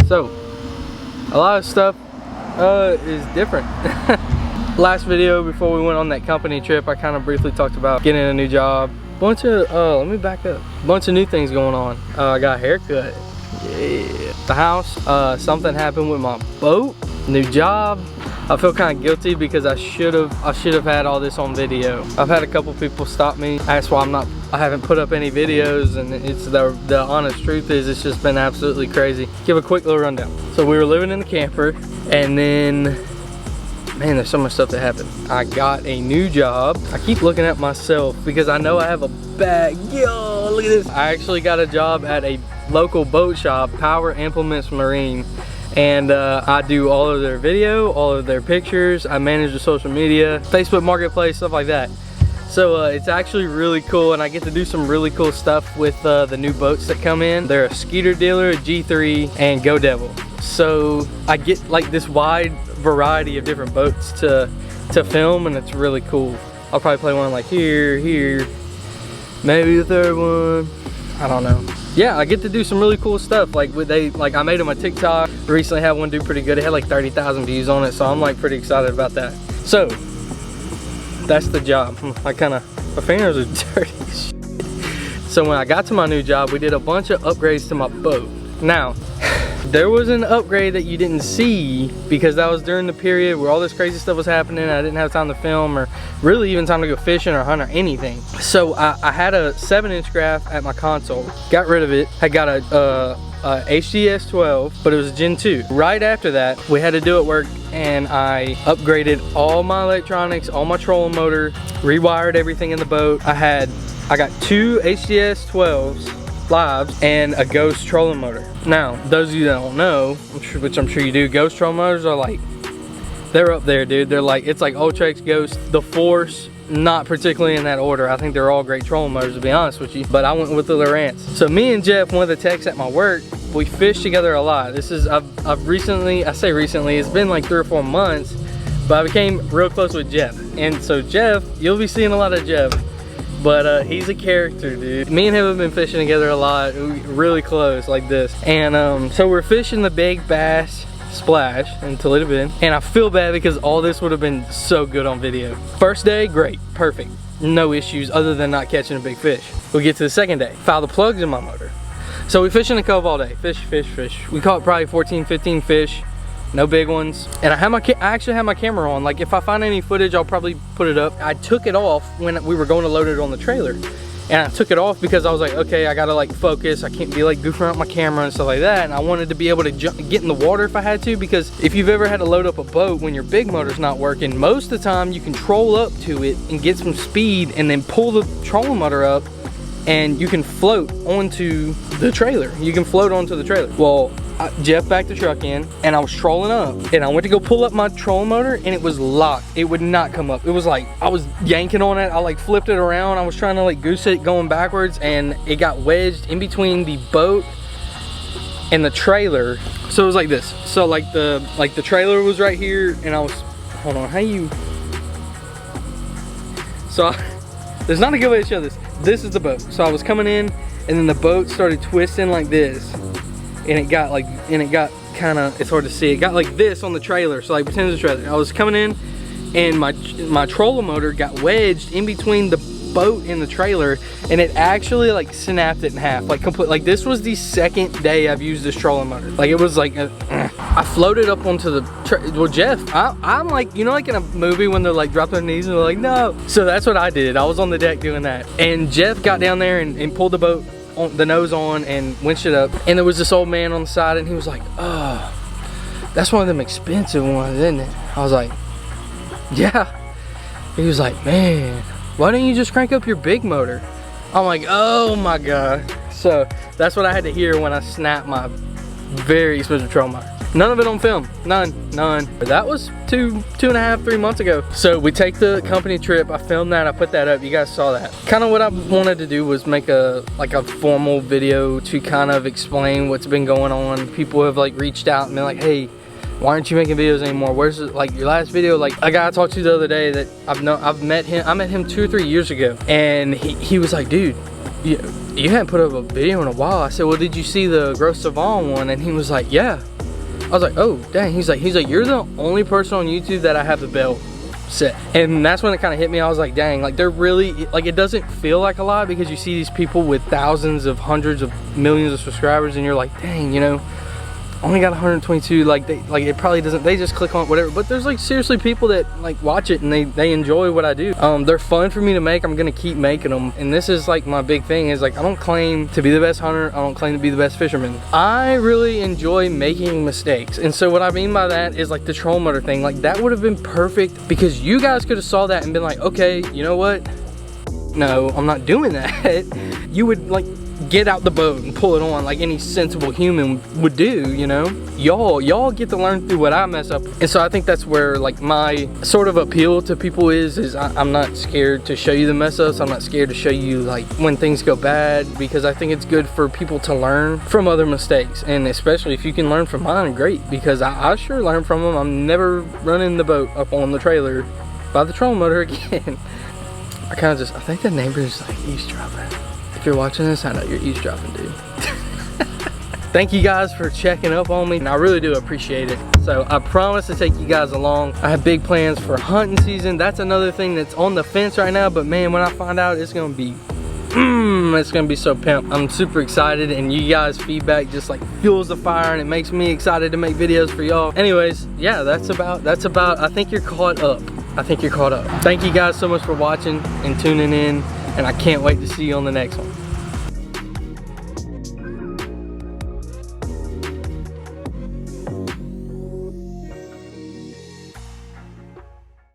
So, a lot of stuff is different. Last video before we went on that company trip, I kind of briefly talked about getting a new job. Bunch of, let me back up. Bunch of new things going on. I got a haircut. Yeah. The house, something happened with my boat. New job. I feel kind of guilty because I should have had all this on video. I've had a couple people stop me, ask why I haven't put up any videos, and it's the honest truth is it's just been absolutely crazy. Give a quick little rundown. So we were living in the camper, and then, man, there's so much stuff that happened. I got a new job. I keep looking at myself because I know I have a bag. Yo, look at this. I actually got a job at a local boat shop, Power Implements Marine. And I do all of their video, all of their pictures. I manage the social media, Facebook Marketplace, stuff like that. So it's actually really cool, and I get to do some really cool stuff with the new boats that come in. They're a Skeeter Dealer, a G3, and Go Devil. So I get like this wide variety of different boats to film, and it's really cool. I'll probably play one like here, maybe the third one. I don't know. Yeah, I get to do some really cool stuff. Like I made them a TikTok. Recently had one do pretty good. It had like 30,000 views on it, so I'm like pretty excited about that. So that's the job. My fingers are dirty. So when I got to my new job, we did a bunch of upgrades to my boat. Now, there was an upgrade that you didn't see because that was during the period where all this crazy stuff was happening. I didn't have time to film or really even time to go fishing or hunt or anything. So I had a 7-inch graph at my console, got rid of it. I got a HDS 12, but it was a Gen 2. Right after that, we had to do at work, and I upgraded all my electronics, all my trolling motor, rewired everything in the boat. I got 2 HDS 12s lives and a Ghost trolling motor. Now, those of you that don't know, which I'm sure you do, Ghost trolling motors are like, they're up there, dude. They're like, it's like Ultrex, Ghost, the Force, not particularly in that order. I think they're all great trolling motors, to be honest with you, but I went with the Lowrance. So me and Jeff, one of the techs at my work, we fish together a lot. This is, I've recently, I say recently, it's been like 3 or 4 months, but I became real close with Jeff. And so Jeff, you'll be seeing a lot of Jeff. But he's a character, dude. Me and him have been fishing together a lot, really close like this. And so we're fishing the big bass splash in Toledo Bend. And I feel bad because all this would have been so good on video. First day, great, perfect. No issues other than not catching a big fish. We get to the second day, foul the plugs in my motor. So we fish in the cove all day, fish. We caught probably 14, 15 fish. No big ones. And I actually have my camera on. Like if I find any footage, I'll probably put it up. I took it off when we were going to load it on the trailer. And I took it off because I was like, okay, I gotta like focus. I can't be like goofing around my camera and stuff like that. And I wanted to be able to get in the water if I had to, because if you've ever had to load up a boat when your big motor's not working, most of the time you can troll up to it and get some speed and then pull the trolling motor up and you can float onto the trailer. Well, Jeff backed the truck in and I was trolling up and I went to go pull up my trolling motor and it was locked. It would not come up. It was like I was yanking on it. I like flipped it around. I was trying to like goose it going backwards and it got wedged in between the boat and the trailer. So it was like this. So like the trailer was right here and I was, hold on, there's not a good way to show this. This is the boat. So I was coming in and then the boat started twisting like this. And it got kind of, it's hard to see, it got like this on the trailer, so like pretend it's a trailer. I was coming in and my trolling motor got wedged in between the boat and the trailer, and it actually like snapped it in half, like complete. Like this was the second day I've used this trolling motor. Like it was like I floated up onto the well, Jeff, I'm like, you know, like in a movie when they're like drop their knees and they're like no. So that's what I did. I was on the deck doing that, and Jeff got down there and pulled the boat on the nose on and winched it up, and there was this old man on the side and he was like, oh, that's one of them expensive ones, isn't it? I was like, yeah. He was like, man, why don't you just crank up your big motor? I'm like, oh my god. So that's what I had to hear when I snapped my very expensive trolling motor. None of it on film, none. That was two and a half, 3 months ago. So we take the company trip, I filmed that, I put that up, you guys saw that. Kind of what I wanted to do was make a formal video to kind of explain what's been going on. People have like reached out and been like, hey, why aren't you making videos anymore? Where's it, like your last video? Like a guy I talked to the other day that I met him 2 or 3 years ago, and he was like, dude, you hadn't put up a video in a while. I said, well, did you see the Gross Savant one? And he was like, yeah. I was like, oh, dang. He's like, you're the only person on YouTube that I have the belt set. And that's when it kind of hit me. I was like, dang, like they're really, like it doesn't feel like a lot because you see these people with thousands of hundreds of millions of subscribers and you're like, dang, you know, only got 122, like it probably doesn't, they just click on whatever. But there's like seriously people that like watch it and they enjoy what I do. They're fun for me to make. I'm gonna keep making them. And this is like my big thing is like, I don't claim to be the best hunter. I don't claim to be the best fisherman. I really enjoy making mistakes. And so what I mean by that is like the troll motor thing, like that would have been perfect because you guys could have saw that and been like, okay, you know what? No, I'm not doing that. You would like get out the boat and pull it on like any sensible human would do, you know? Y'all get to learn through what I mess up. And so I think that's where like my sort of appeal to people is I'm not scared to show you the mess ups. I'm not scared to show you like when things go bad because I think it's good for people to learn from other mistakes. And especially if you can learn from mine, great, because I sure learn from them. I'm never running the boat up on the trailer by the troll motor again. I think the neighbor's like eavesdropping. If you're watching this, I know you're eavesdropping, dude. Thank you guys for checking up on me, and I really do appreciate it. So I promise to take you guys along. I have big plans for hunting season. That's another thing that's on the fence right now, but man, when I find out, it's gonna be so pimp. I'm super excited, and you guys' feedback just like fuels the fire, and it makes me excited to make videos for y'all. Anyways, yeah, that's about, I think you're caught up. Thank you guys so much for watching and tuning in, and I can't wait to see you on the next one.